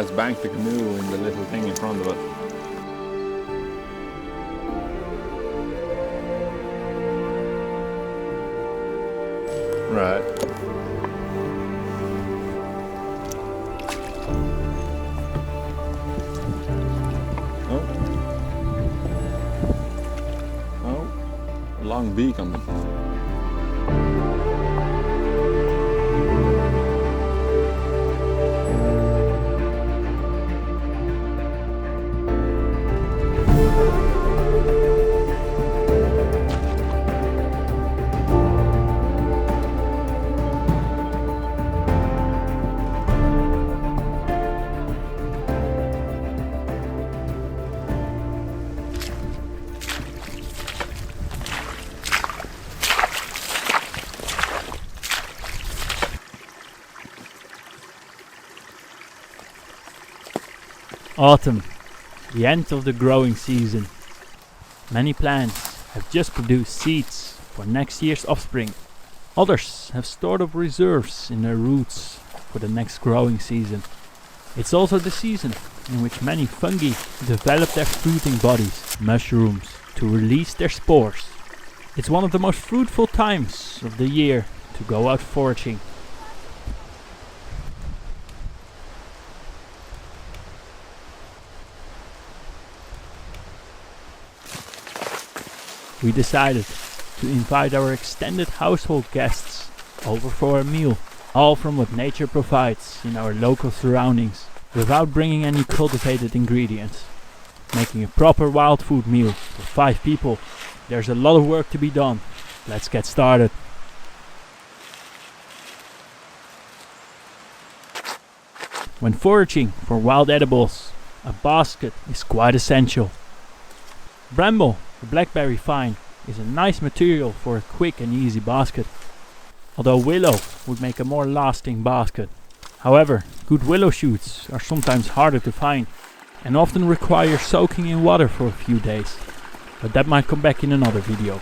Let's bank the canoe in the little thing in front of it. Right. Oh. Oh. A long beak on them. Autumn, the end of the growing season. Many plants have just produced seeds for next year's offspring. Others have stored up reserves in their roots for the next growing season. It's also the season in which many fungi develop their fruiting bodies, mushrooms, to release their spores. It's one of the most fruitful times of the year to go out foraging. We decided to invite our extended household guests over for a meal, all from what nature provides in our local surroundings, without bringing any cultivated ingredients. Making a proper wild food meal for 5 people. There's a lot of work to be done. Let's get started. When foraging for wild edibles, a basket is quite essential. Bramble, the blackberry vine, is a nice material for a quick and easy basket, although willow would make a more lasting basket. However, good willow shoots are sometimes harder to find and often require soaking in water for a few days, but that might come back in another video.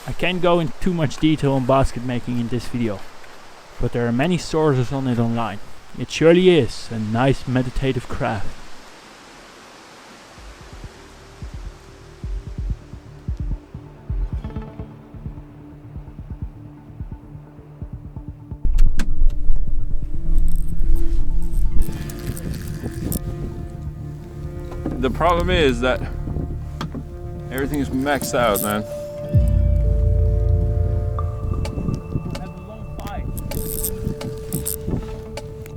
I can't go into too much detail on basket making in this video, but there are many sources on it online. It surely is a nice meditative craft. The problem is that everything is maxed out, man.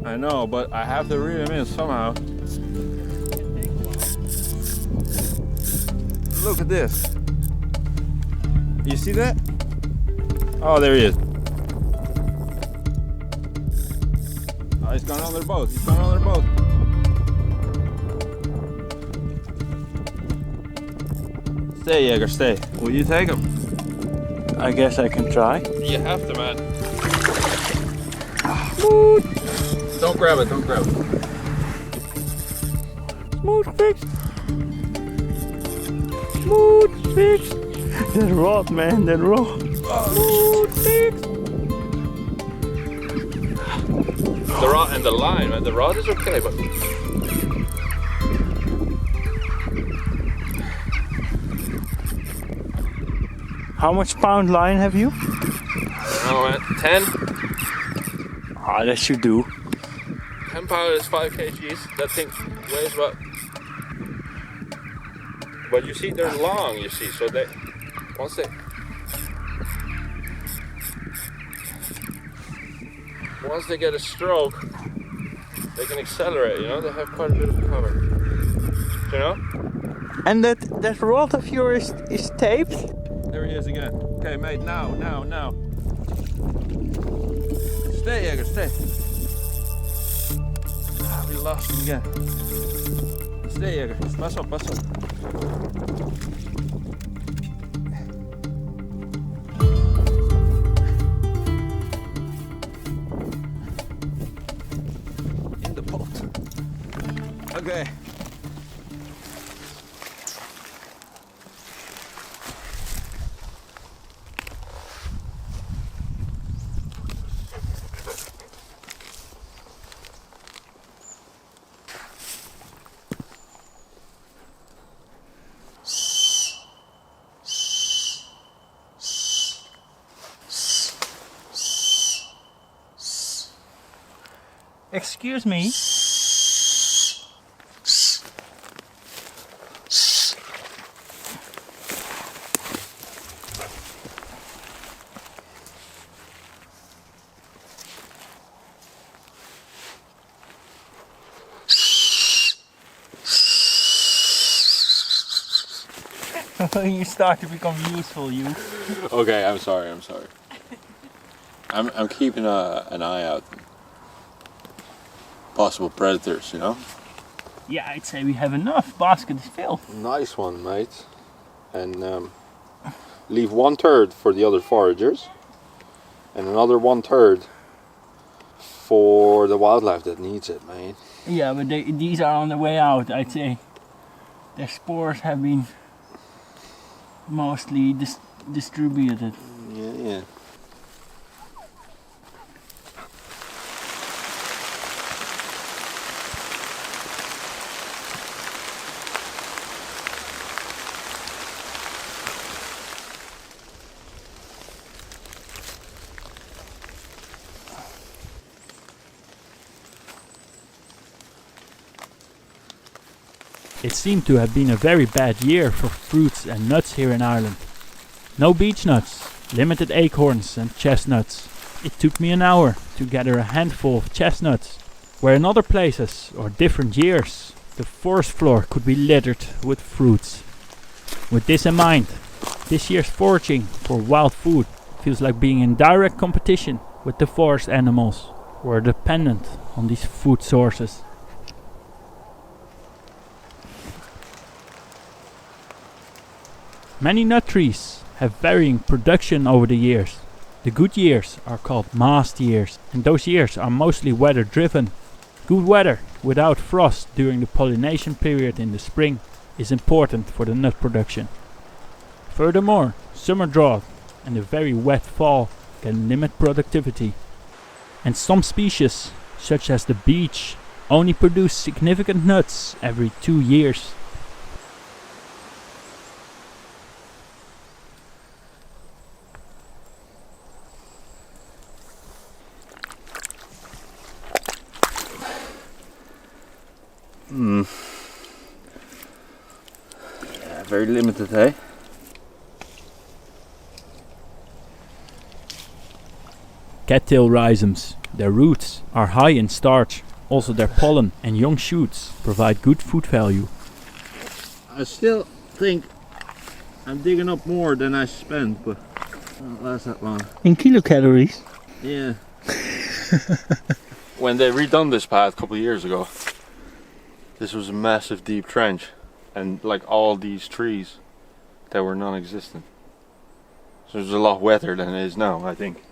I know, but I have to reel him in somehow. Look at this. You see that? Oh, there he is. Oh, he's gone on their boat. He's gone on their boat. Stay, Jaeger, stay. Will you take him? I guess I can try. You have to, man. Smooth. Don't grab it, don't grab it. Smooth fixed. Smooth fixed. That rod, man, that rod. Smooth fixed. The rod and the line, man. The rod is okay, but How much pound line have you? I don't know, man. 10. Ah, that should do. 10 pound is 5 kgs. That thing weighs about. But you see, they're long. You see, so they once they get a stroke, they can accelerate. You know, they have quite a bit of cover. You know. And that rod of yours is taped? There he is again. Okay, mate. Now. Stay, Jaeger. Stay. We lost him again. Stay, Jaeger. Pass up. In the boat. Okay. Excuse me. You start to become useful, you. Okay, I'm sorry. I'm keeping an eye out. Possible predators, you know? Yeah, I'd say we have enough. Basket is filled. Nice one, mate. And leave 1/3 for the other foragers. And another 1/3 for the wildlife that needs it, mate. Yeah, but these are on the way out, I'd say. Their spores have been mostly distributed. Yeah. It seemed to have been a very bad year for fruits and nuts here in Ireland. No beech nuts, limited acorns and chestnuts. It took me an hour to gather a handful of chestnuts, where in other places or different years the forest floor could be littered with fruits. With this in mind, this year's foraging for wild food feels like being in direct competition with the forest animals who are dependent on these food sources. Many nut trees have varying production over the years. The good years are called mast years, and those years are mostly weather driven. Good weather without frost during the pollination period in the spring is important for the nut production. Furthermore, summer drought and a very wet fall can limit productivity. And some species, such as the beech, only produce significant nuts every 2 years. Yeah, very limited, eh? Cattail rhizomes, their roots are high in starch. Also their pollen and young shoots provide good food value. I still think I'm digging up more than I spent, but it won't last that long. In kilocalories? Yeah. When they redone this path a couple of years ago, this was a massive deep trench, and like all these trees that were non-existent. So it was a lot wetter than it is now, I think.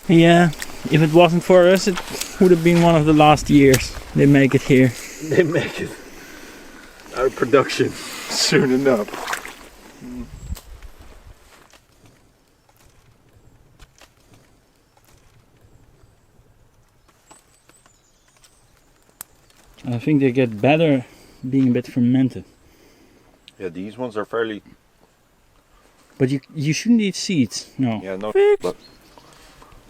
Yeah, if it wasn't for us, it would have been one of the last years they make it here. They make it out of production soon enough. I think they get better being a bit fermented. Yeah, these ones are fairly... But you shouldn't eat seeds, no. Yeah, no, but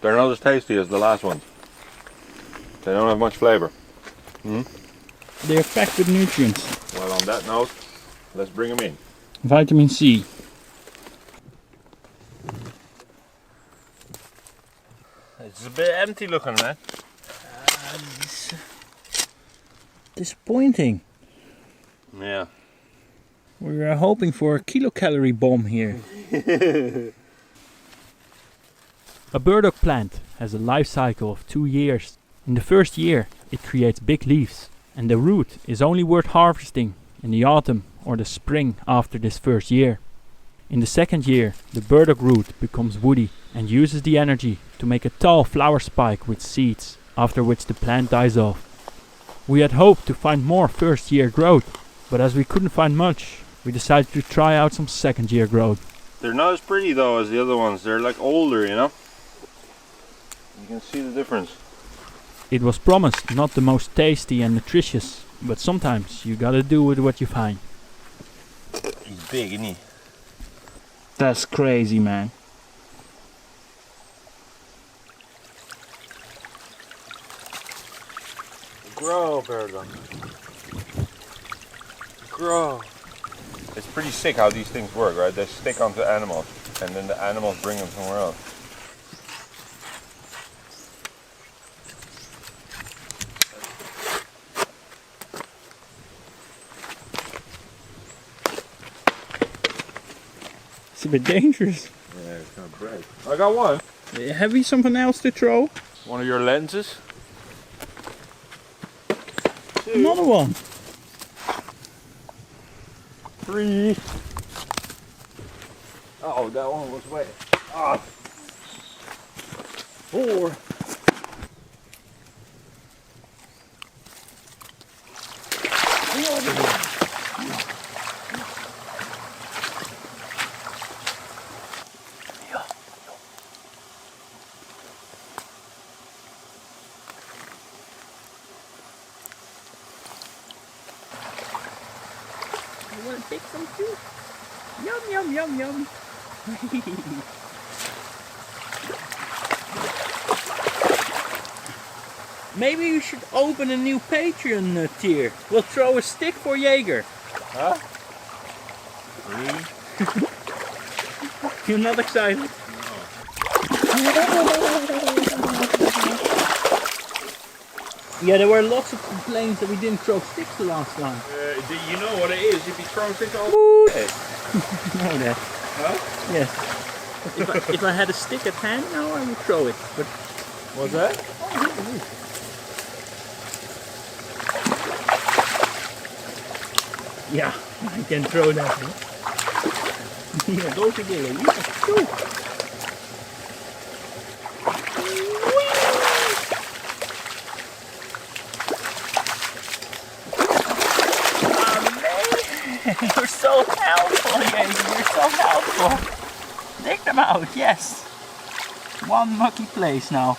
they're not as tasty as the last ones. They don't have much flavour. They're packed with nutrients. Well, on that note, let's bring them in. Vitamin C. It's a bit empty looking, man. It's disappointing. Yeah. We were hoping for a kilocalorie bomb here. A burdock plant has a life cycle of 2 years. In the first year, it creates big leaves, and the root is only worth harvesting in the autumn or the spring after this first year. In the second year, the burdock root becomes woody and uses the energy to make a tall flower spike with seeds, after which the plant dies off. We had hoped to find more first year growth, but as we couldn't find much, we decided to try out some second year growth. They're not as pretty though as the other ones. They're like older, you know? You can see the difference. It was promised not the most tasty and nutritious, but sometimes you gotta do with what you find. He's big, isn't he? That's crazy, man. Grow, Bergen. Grow. It's pretty sick how these things work, right? They stick onto animals, and then the animals bring them somewhere else. It's a bit dangerous. Yeah, it's gonna break. I got one. Have we something else to throw? One of your lenses. Two. Another one. 3. Oh, that one was wet. 4. You want to take some too? Yum, yum, yum, yum. Maybe you should open a new Patreon tier. We'll throw a stick for Jaeger. Huh? 3. You're not excited? Yeah, there were lots of complaints that we didn't throw sticks the last time. Do you know what it is? If you throw sticks all day. No, that. Huh? Yes. If I had a stick at hand now, I would throw it. But What's that? yeah, I can throw that. Huh? Yeah, go together. Yeah, go. You're so helpful, Jaeger. You're so helpful. Dig them out, yes. One mucky place now.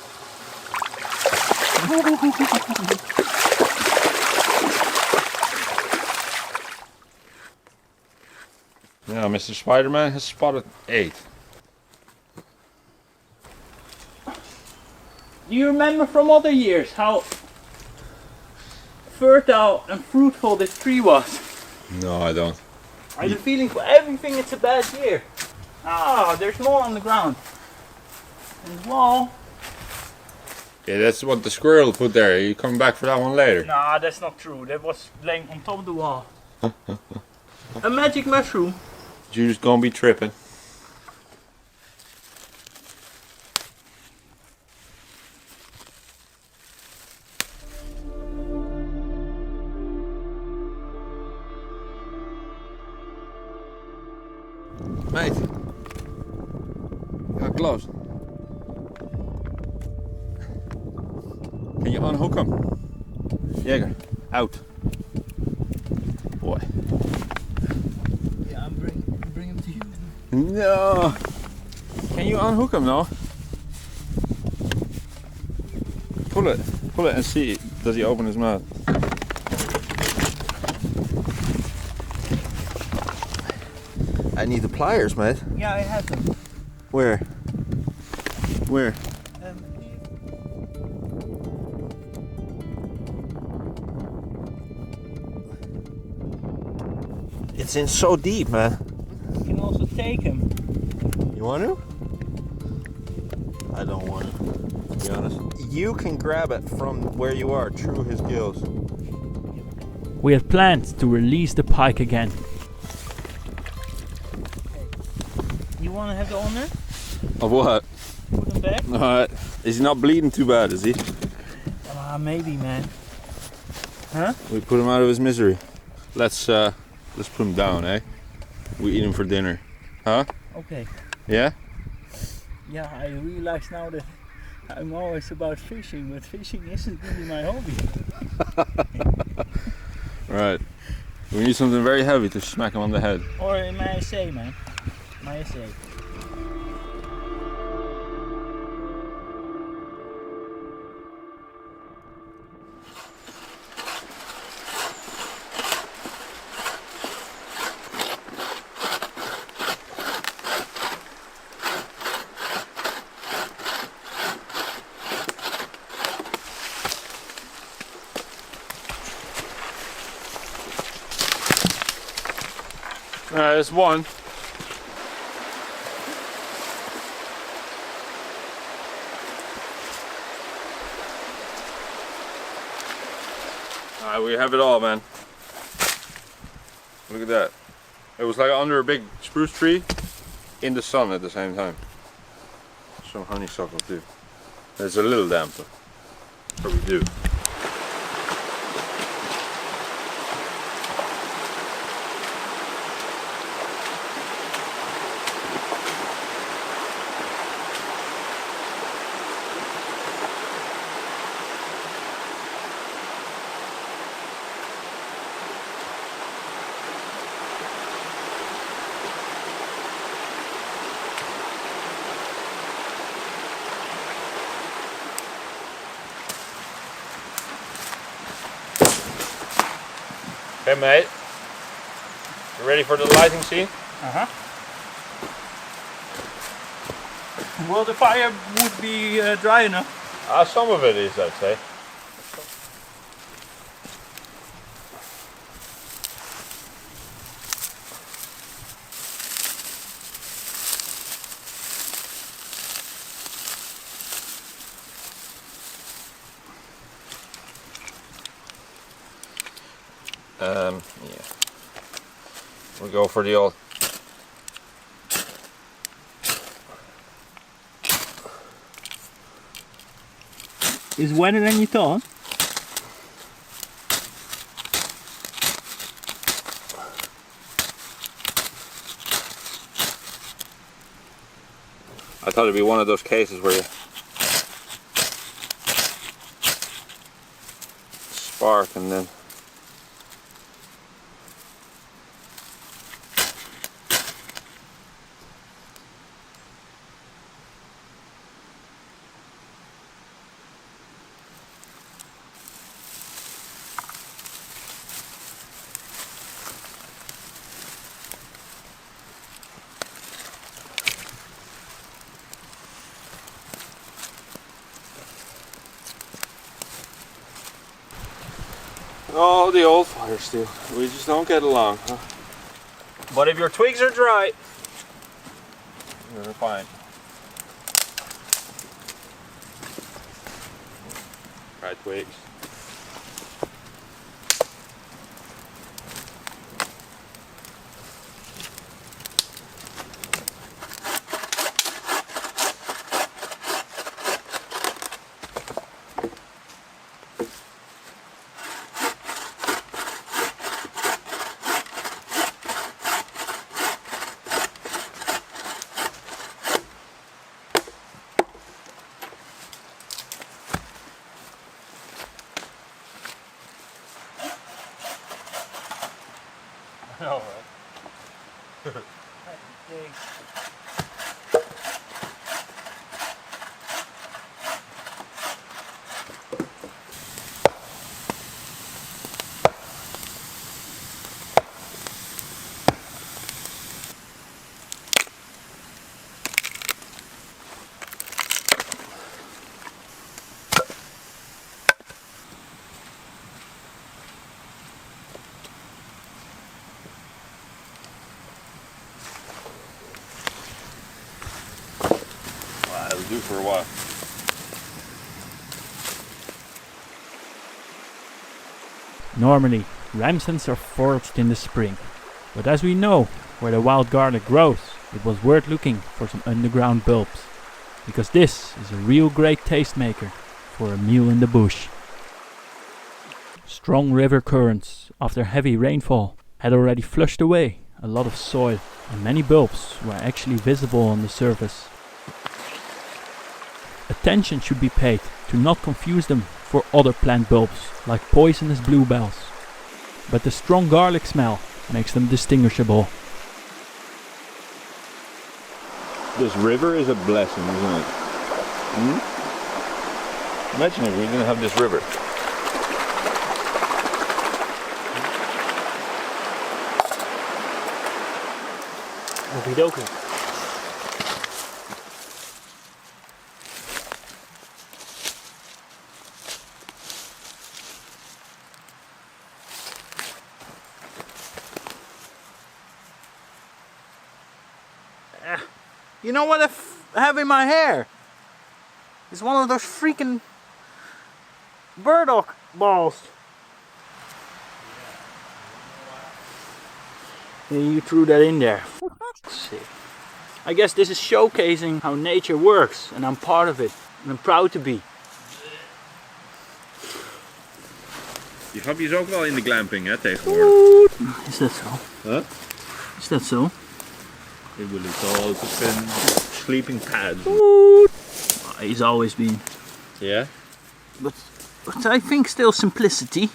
Yeah, Mr. Spider-Man has spotted 8. Do you remember from other years how fertile and fruitful this tree was? No, I don't. I have a feeling for everything it's a bad year. Ah, there's more on the ground. And wall. Yeah, that's what the squirrel put there. Are you coming back for that one later? Nah, that's not true. That was laying on top of the wall. A magic mushroom. You just gonna be tripping. Mate, you got gloves. Can you unhook them? Jaeger, out. Boy. Yeah, I'm bring him to you. No. Can you unhook him now? Pull it and see. Does he open his mouth? I need the pliers, mate. Yeah, I have them. Where? Where? It's in so deep, man. You can also take him. You want to? I don't want to be honest. You can grab it from where you are through his gills. We had planned to release the pike again. You want to have the honor? Of what? Put him back? Is he not bleeding too bad, is he? Maybe, man. Huh? We put him out of his misery. Let's put him down, eh? We eat him for dinner. Huh? Okay. Yeah? Yeah, I realize now that I'm always about fishing, but fishing isn't really my hobby. Right. We need something very heavy to smack him on the head. Or in my essay, man. My essay. There's one. We have it all, man. Look at that. It was like under a big spruce tree in the sun at the same time. Some honeysuckle too. It's a little damp, but what we do. Okay, mate. You ready for the lighting scene? Uh-huh. Well, the fire would be dry enough. Some of it is, I'd say. Yeah. We'll go for the old. It's wetter than you thought. I thought it'd be one of those cases where you spark and then. Oh, the old fire steel. We just don't get along, huh? But if your twigs are dry, you're fine. Dry twigs. all right. That'll do for a while. Normally, ramsons are foraged in the spring, but as we know where the wild garlic grows, it was worth looking for some underground bulbs, because this is a real great tastemaker for a meal in the bush. Strong river currents after heavy rainfall had already flushed away a lot of soil, and many bulbs were actually visible on the surface. Attention should be paid to not confuse them for other plant bulbs like poisonous bluebells, but the strong garlic smell makes them distinguishable. This river is a blessing, isn't it? Imagine if we didn't have this river. Okie dokie. You know what I have in my hair? It's one of those freaking burdock balls. Yeah, you threw that in there. Sick. I guess this is showcasing how nature works, and I'm part of it, and I'm proud to be. Je grapje is ook wel in de glamping, hè, tegenwoordig. Is that so? Huh? Is that so? It will all depend. Sleeping pads. He's always been. Yeah? But I think still simplicity.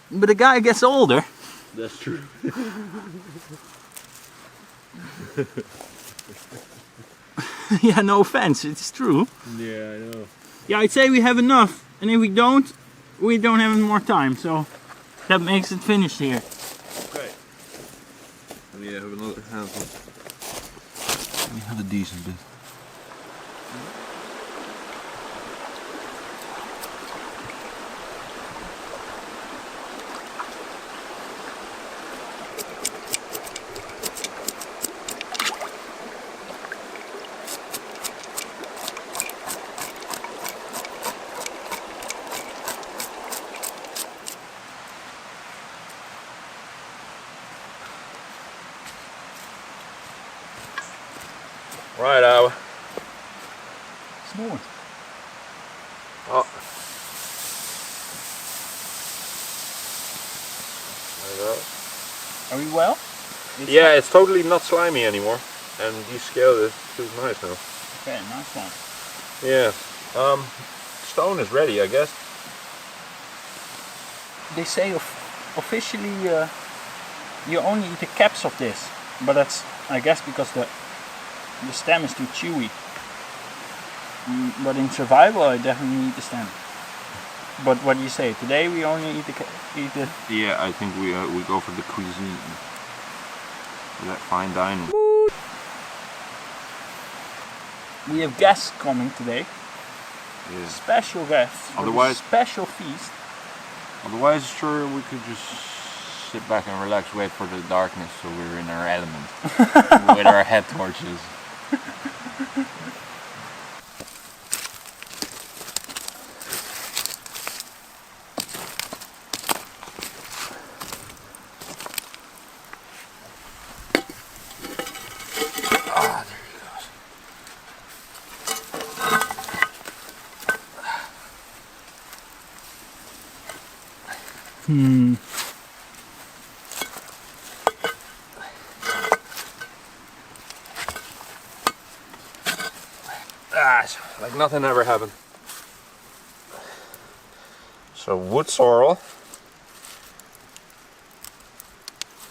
But the guy gets older. That's true. Yeah, no offense, it's true. Yeah, I know. Yeah, I'd say we have enough, and if we don't have any more time, so that makes it finished here. Okay. Let me have another handful. Let me have a decent bit. Right, Smooth. Oh. Are we well? Yeah, it's totally not slimy anymore, and you scaled it. Feels nice now. Okay, nice one. Yeah. Stone is ready, I guess. They say officially you only eat the caps of this, but that's, I guess, because the stem is too chewy. But in survival, I definitely eat the stem. But what do you say? Today we only eat the. Yeah, I think we go for the cuisine. That fine dining. We have guests coming today. Yeah. Special guests. For Otherwise- this special feast. Otherwise, sure, we could just sit back and relax, wait for the darkness, so we're in our element with our head torches. Ah, there he goes. It's like nothing ever happened. So wood sorrel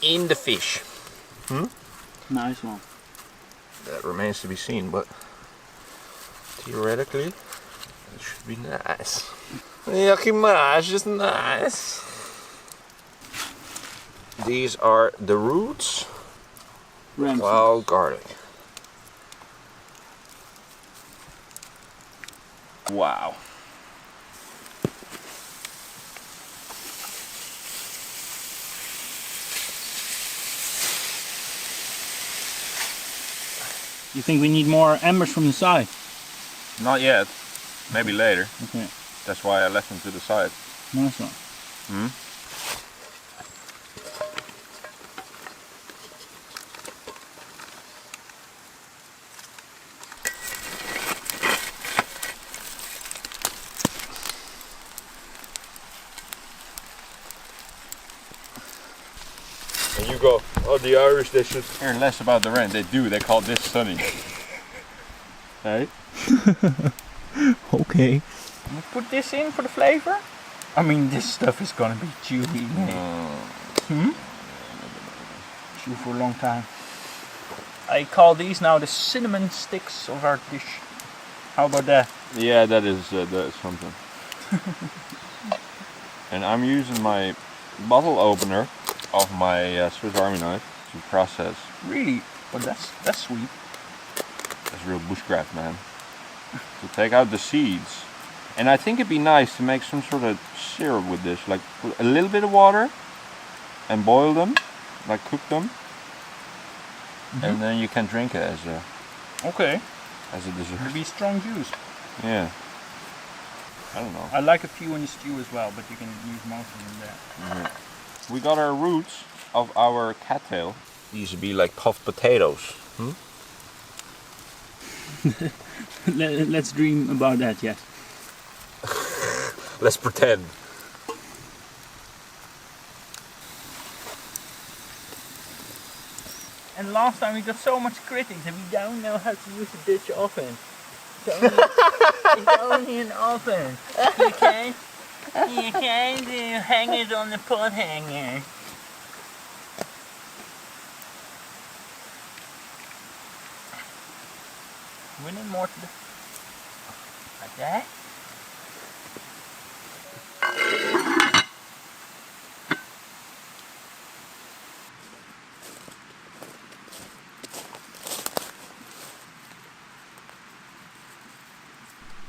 in the fish. Nice one. That remains to be seen, but theoretically it should be nice. Yakimash is nice. These are the roots. Wild garlic. Wow. You think we need more embers from the side? Not yet. Maybe later. Okay. That's why I left them to the side. Nice one. And you go, oh, the Irish, they should care less about the rain. They do, they call this sunny. Right? Okay. We put this in for the flavor. I mean, this stuff is gonna be chewy. Chew for a long time. I call these now the cinnamon sticks of our dish. How about that? Yeah, that is something. And I'm using my bottle opener of my Swiss Army knife to process. Really? But that's sweet. That's real bushcraft, man. To take out the seeds. And I think it'd be nice to make some sort of syrup with this. Like put a little bit of water and boil them, like cook them. And then you can drink it as a dessert. It'll be strong juice. Yeah. I don't know. I like a few in the stew as well, but you can use most of them there. We got our roots of our cattail. These would be like puffed potatoes. Let's dream about that yet. Let's pretend. And last time we got so much critics and we don't know how to use a Dutch oven. It's only an oven. You can't hang it on the pot hanger. We need more to the... Like that.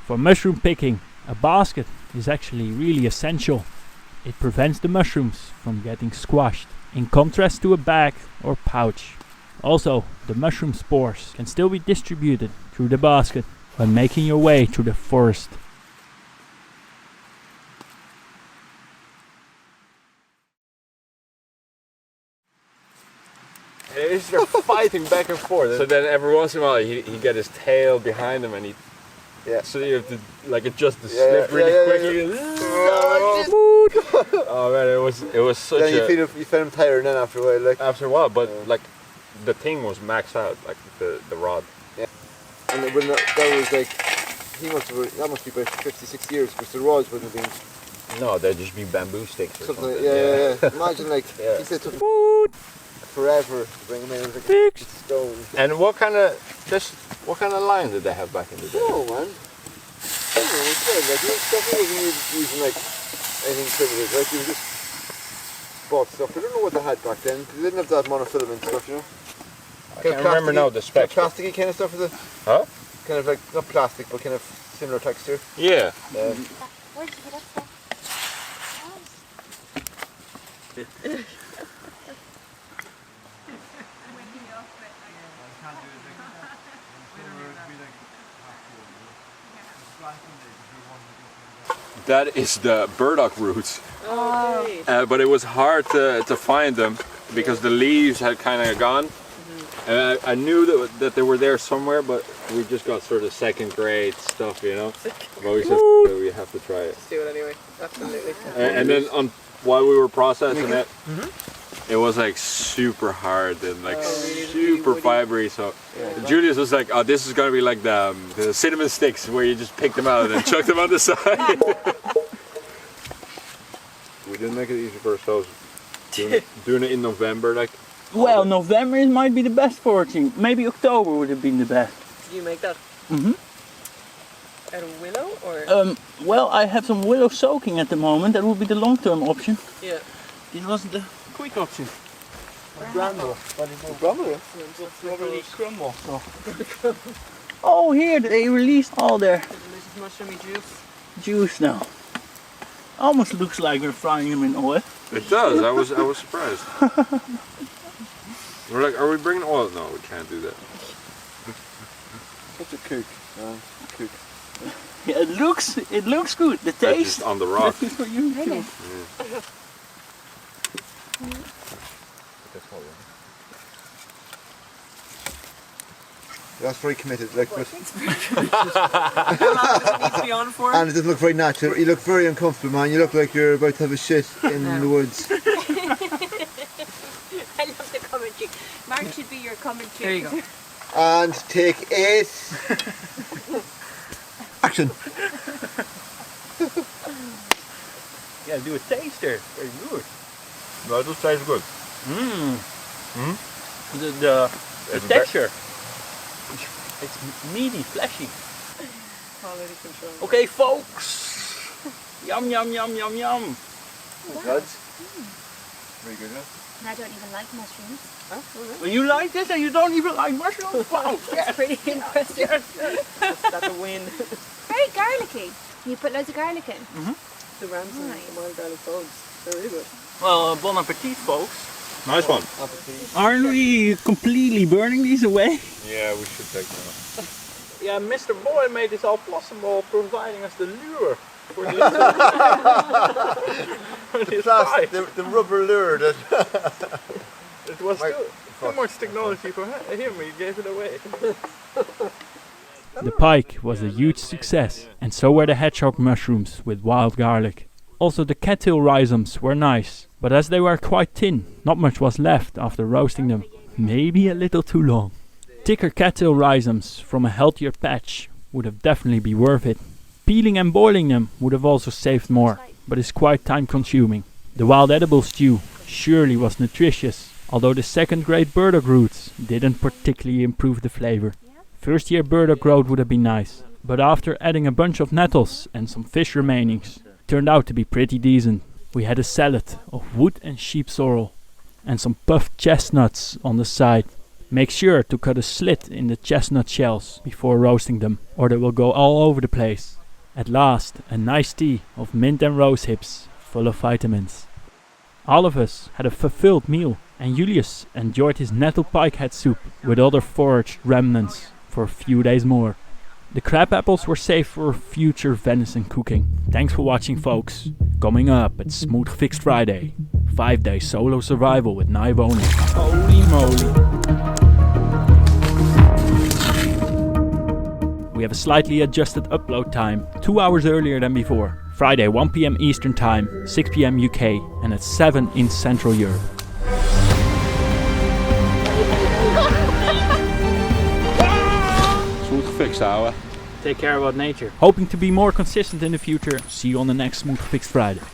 For mushroom picking, a basket is actually really essential. It prevents the mushrooms from getting squashed, in contrast to a bag or pouch. Also, the mushroom spores can still be distributed through the basket when making your way through the forest. He's just fighting back and forth. So then every once in a while he get his tail behind him and he... Yeah. So you have to like adjust the slip really quickly. Oh man, it was such then you feel him tired then after a while, like. After a while, but like the thing was maxed out, like the rod. Yeah. And when that was like, that must be about 50-60 years, because the rods wouldn't have been. No, they'd just be bamboo sticks or something. Yeah. Imagine like he said to forever to bring them in. It was like stone. And what kind of line did they have back in the day? Oh man. I don't know, it's good. Like, definitely wasn't using like anything primitive. Like, you just bought stuff. I don't know what they had back then. They didn't have that monofilament stuff, you know. I can't remember now the specs. Plasticky kind of stuff, is it? Huh? Kind of like, not plastic, but kind of similar texture. Yeah. Yeah. Where'd you get that from? That is the burdock roots. Oh. But it was hard to find them because the leaves had kind of gone. And I knew that they were there somewhere, but we just got sort of second grade stuff, you know. But we said we have to try it. Let's do it anyway. Absolutely. And then while we were processing it, it was like super hard and like super fibery. So Julius was like, "Oh, this is gonna be like the cinnamon sticks where you just pick them out and chuck them on the side." We didn't make it easy for ourselves. Doing it in November, like. Well, November might be the best foraging. Maybe October would have been the best. Did you make that? Out of willow or? Well, I have some willow soaking at the moment. That would be the long-term option. Yeah. This wasn't the quick option. Bramble. Bramble, yeah. Probably crumble. So. Oh, here they released all their Delicious mushroomy juice now. Almost looks like we're frying them in oil. It does. I was surprised. We're like, are we bringing oil? No, we can't do that. Such a kook, man. Kook. Yeah, it looks good. The That's taste. just on the rock. That is for you too. That's very committed, like, but How long does it need to be on for? and it doesn't look very natural. You look very uncomfortable, man. You look like you're about to have a shit in the woods. I love the commentary. Mark should be your commentary. There you go. And take 8. Action! Yeah, do a taster. Very good. No, it does taste good. The It's texture. It's meaty, fleshy. Quality control. Okay, folks. Yum, yum, yum, yum, yum. Lads. Very good, huh? And I don't even like mushrooms. Well, you like this and you don't even like mushrooms? Wow, That's pretty impressive. That's a win. Very garlicky. You put loads of garlic in. The rams and Nice. the wild garlic cloves. They're really good. Well, bon appetit, folks. Nice one. Aren't we completely burning these away? Yeah, we should take them. Yeah, Mr. Boy made this all possible, providing us the lure for this, for this fight. The rubber lure that... It was Wait, too much technology for him, he gave it away. The pike was a huge success, and so were the hedgehog mushrooms with wild garlic. Also the cattail rhizomes were nice, but as they were quite thin, not much was left after roasting them. Maybe a little too long. Thicker cattail rhizomes from a healthier patch would have definitely been worth it. Peeling and boiling them would have also saved more, but is quite time consuming. The wild edible stew surely was nutritious, although the second grade burdock roots didn't particularly improve the flavor. First year burdock growth would have been nice, but after adding a bunch of nettles and some fish remainings, turned out to be pretty decent. We had a salad of wood and sheep sorrel and some puffed chestnuts on the side. Make sure to cut a slit in the chestnut shells before roasting them, or they will go all over the place. At last, a nice tea of mint and rose hips, full of vitamins. All of us had a fulfilled meal, and Julius enjoyed his nettle pikehead soup with other foraged remnants for a few days more. The crab apples were saved for future venison cooking. Thanks for watching, folks. Coming up at Smooth GEFIXT Friday, 5-day solo survival with knife only. Holy moly! We have a slightly adjusted upload time, 2 hours earlier than before. Friday 1 PM Eastern Time, 6 PM UK, and at 7 in Central Europe. Smooth GEFIXT hour. Take care about nature. Hoping to be more consistent in the future. See you on the next Smooth GEFIXT Friday.